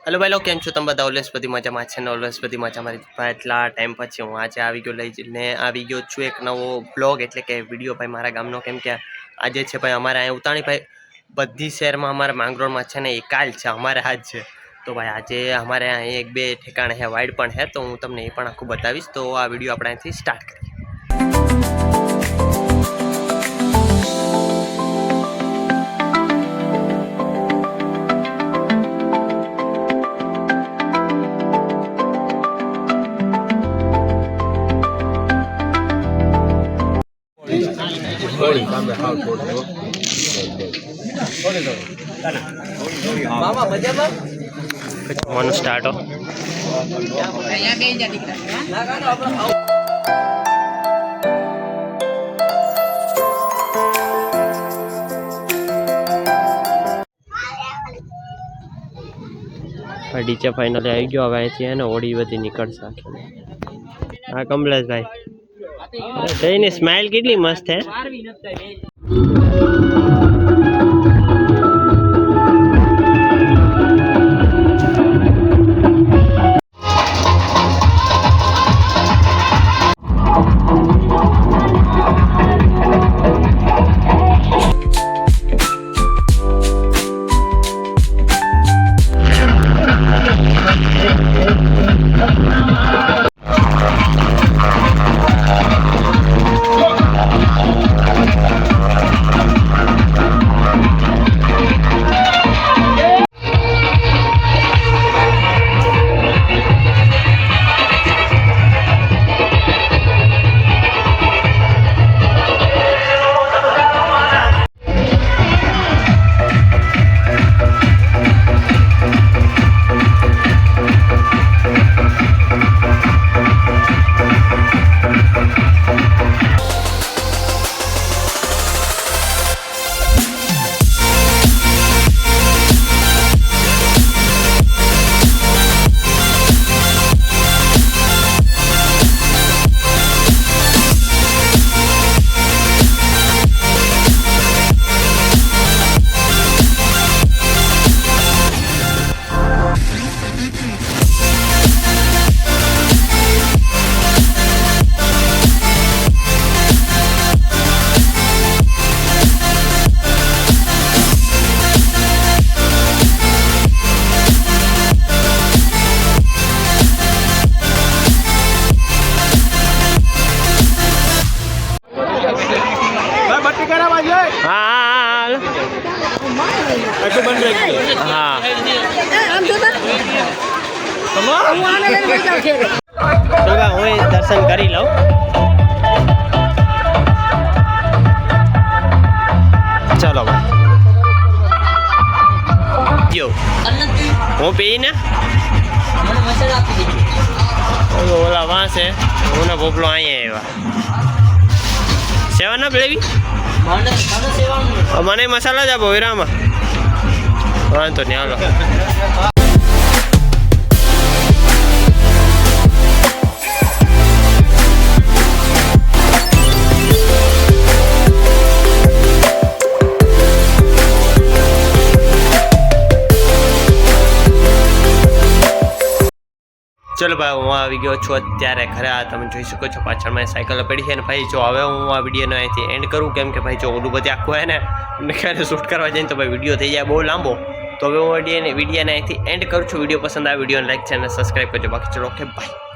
Hello भाई लोग केम छो तम बधा ऑलवेज बधी मजा में छे ने ऑलवेज बधी मजा मारी एटला टाइम पछी हूँ आज आई गयो लईने आई गयो छूँ एक नवो ब्लॉग एटले के विडियो भाई मारा गामनो केम के आज छे भाई अमारे अहीं उताणी भाई बधी शहर में अमारा मांगरोळ में छे ने ए काल छे अमारे आज छे तो भाई आज अमारे अहीं एक बे ठेकाणे है वाइड पण है तो हूँ तमने ए पण आखुं बतावीश। तो आ विडियो आपणे अहींथी स्टार्ट करीए। मामा मजामा मन स्टार्ट हो डीजे फाइनली आई गयो। हवे अहींथी ने ओडी बधी निकळशे। हाँ कमलेश भाई तेनी स्माइल केटली मस्त है। હું દર્शन કરી લઉં। ચલો જો હું પીને ઓલા વાંસે હું ને પોપલો અહીંયા આવ્યા। સેવા ના લેવી મને મસાલા જ આપો વિરામાં વાંધો નહીં હાલો। चलो भाई हूँ आई गयो छूँ अत्यारे घरे। आ तमे जोई शको छो पाछळ मारी साइकल पड़ी है। भाई जो हवे हूँ आ विडियो अहींथी एंड करूँ केम के भाई जो ओलू बधी आखुं है ने क्यारे शूट करवा जाए तो भाई विडियो थी जाए बहुत लांबो। तो हवे हूँ विडियो ने अहींथी एंड करूँ छूँ। विडियो पसंद आए विडियो ने लाइक चैनल सब्सक्राइब करजो। बाकी चलो ओके बाय।